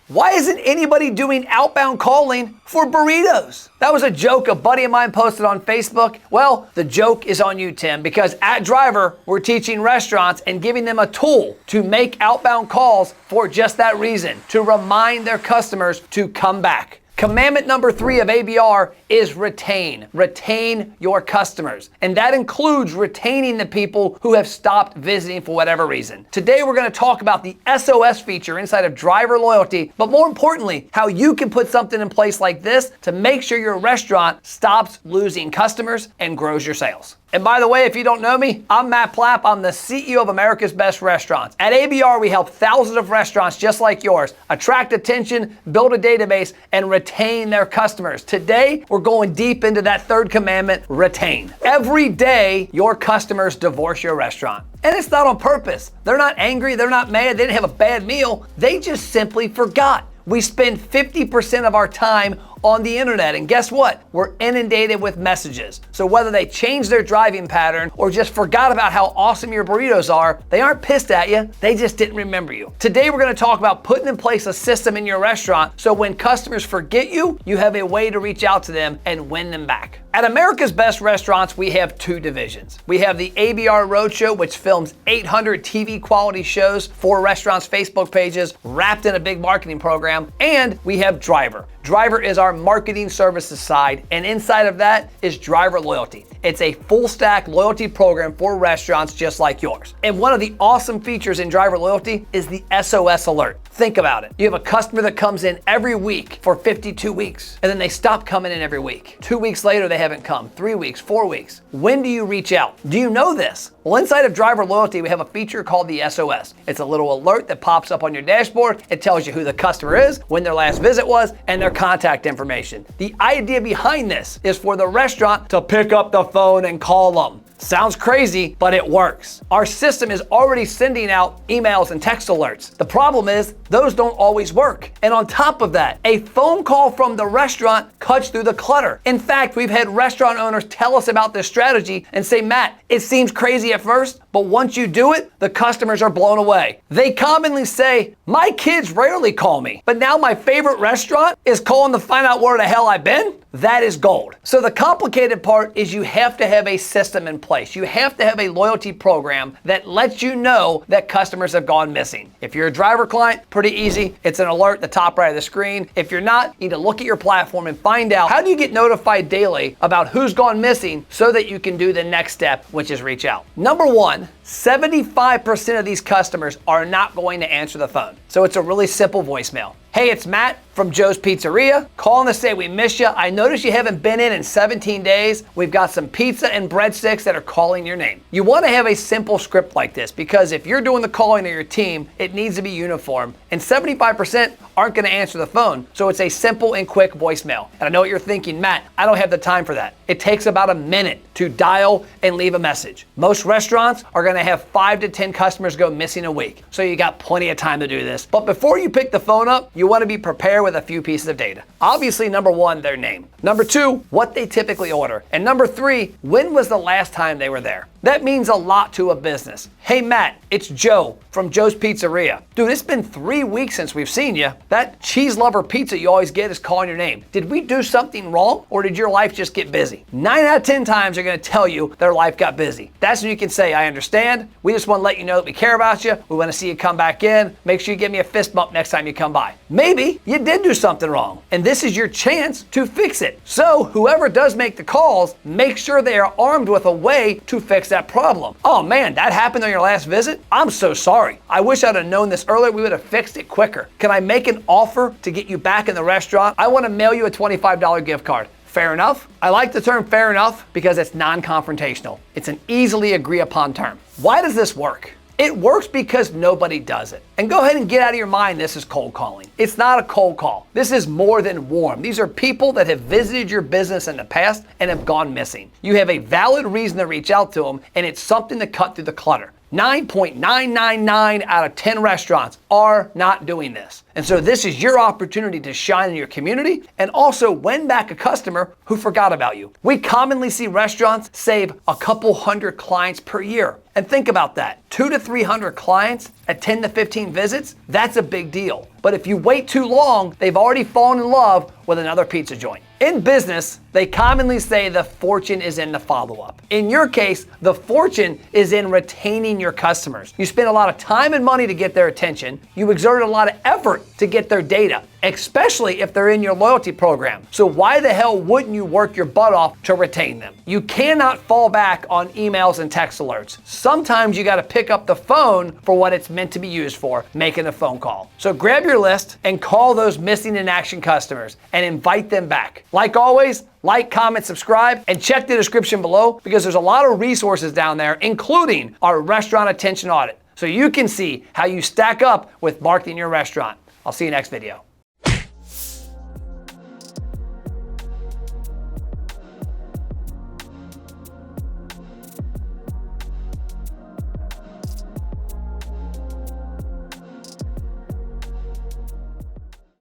Why isn't anybody doing outbound calling for burritos? That was a joke a buddy of mine posted on Facebook. Well, the joke is on you, Tim, because at Driver, we're teaching restaurants and giving them a tool to make outbound calls for just that reason, to remind their customers to come back. Commandment number 3 of ABR is retain. Retain your customers. And that includes retaining the people who have stopped visiting for whatever reason. Today, we're going to talk about the S.O.S feature inside of Driver Loyalty, but more importantly, how you can put something in place like this to make sure your restaurant stops losing customers and grows your sales. And by the way, if you don't know me, I'm Matt Plapp. I'm the CEO of America's Best Restaurants. At ABR, we help thousands of restaurants just like yours attract attention, build a database, and retain their customers. Today, we're going deep into that third commandment, retain. Every day, your customers divorce your restaurant. And it's not on purpose. They're not angry, they're not mad, they didn't have a bad meal. They just simply forgot. We spend 50% of our time on the internet, and guess what? We're inundated with messages. So whether they changed their driving pattern or just forgot about how awesome your burritos are, they aren't pissed at you, they just didn't remember you. Today we're gonna talk about putting in place a system in your restaurant so when customers forget you, you have a way to reach out to them and win them back. At America's Best Restaurants, we have 2 divisions. We have the ABR Roadshow, which films 800 TV quality shows for restaurants' Facebook pages, wrapped in a big marketing program, and we have Driver. Driver is our marketing services side, and inside of that is Driver Loyalty. It's a full stack loyalty program for restaurants just like yours. And one of the awesome features in Driver Loyalty is the S.O.S alert. Think about it. You have a customer that comes in every week for 52 weeks, and then they stop coming in every week. 2 weeks later, they haven't come. 3 weeks, 4 weeks. When do you reach out? Do you know this? Well, inside of Driver Loyalty, we have a feature called the S.O.S. It's a little alert that pops up on your dashboard. It tells you who the customer is, when their last visit was, and their contact information. The idea behind this is for the restaurant to pick up the phone and call them. Sounds crazy, but it works. Our system is already sending out emails and text alerts. The problem is those don't always work. And on top of that, a phone call from the restaurant cuts through the clutter. In fact, we've had restaurant owners tell us about this strategy and say, Matt, it seems crazy at first, but once you do it, the customers are blown away. They commonly say, my kids rarely call me, but now my favorite restaurant is calling to find out where the hell I've been. That is gold. So the complicated part is you have to have a system in place. You have to have a loyalty program that lets you know that customers have gone missing. If you're a Driver client, pretty easy. It's an alert at the top right of the screen. If you're not, you need to look at your platform and find out how do you get notified daily about who's gone missing so that you can do the next step, which is reach out. Number 1, 75% of these customers are not going to answer the phone. So it's a really simple voicemail. Hey, it's Matt from Joe's Pizzeria, calling to say we miss you. I noticed you haven't been in 17 days. We've got some pizza and breadsticks that are calling your name. You want to have a simple script like this because if you're doing the calling to your team, it needs to be uniform. And 75% aren't going to answer the phone. So it's a simple and quick voicemail. And I know what you're thinking, Matt, I don't have the time for that. It takes about a minute to dial and leave a message. Most restaurants are going to have 5 to 10 customers go missing a week. So you got plenty of time to do this. But before you pick the phone up, you want to be prepared with a few pieces of data. Obviously, number 1, their name. Number 2, what they typically order. And number 3, when was the last time they were there? That means a lot to a business. Hey Matt, it's Joe from Joe's Pizzeria. Dude, it's been 3 weeks since we've seen you. That cheese lover pizza you always get is calling your name. Did we do something wrong or did your life just get busy? 9 out of 10 times they're gonna tell you their life got busy. That's when you can say, I understand. We just wanna let you know that we care about you. We wanna see you come back in. Make sure you give me a fist bump next time you come by. Maybe you did do something wrong and this is your chance to fix it. So whoever does make the calls, make sure they are armed with a way to fix that problem. Oh man, that happened on your last visit? I'm so sorry. I wish I'd have known this earlier. We would have fixed it quicker. Can I make an offer to get you back in the restaurant? I want to mail you a $25 gift card. Fair enough? I like the term fair enough because it's non-confrontational. It's an easily agree upon term. Why does this work? It works because nobody does it. And go ahead and get out of your mind this is cold calling. It's not a cold call. This is more than warm. These are people that have visited your business in the past and have gone missing. You have a valid reason to reach out to them and it's something to cut through the clutter. 9.999 out of 10 restaurants are not doing this. And so this is your opportunity to shine in your community and also win back a customer who forgot about you. We commonly see restaurants save a couple hundred clients per year. And think about that, 200 to 300 clients at 10 to 15 visits, that's a big deal. But if you wait too long, they've already fallen in love with another pizza joint. In business, they commonly say the fortune is in the follow-up. In your case, the fortune is in retaining your customers. You spend a lot of time and money to get their attention. You exert a lot of effort to get their data, especially if they're in your loyalty program. So why the hell wouldn't you work your butt off to retain them? You cannot fall back on emails and text alerts. Sometimes you got to pick up the phone for what it's meant to be used for, making a phone call. So grab your list and call those missing in action customers and invite them back. Like always, like, comment, subscribe, and check the description below because there's a lot of resources down there, including our restaurant attention audit, so you can see how you stack up with marketing your restaurant. I'll see you next video.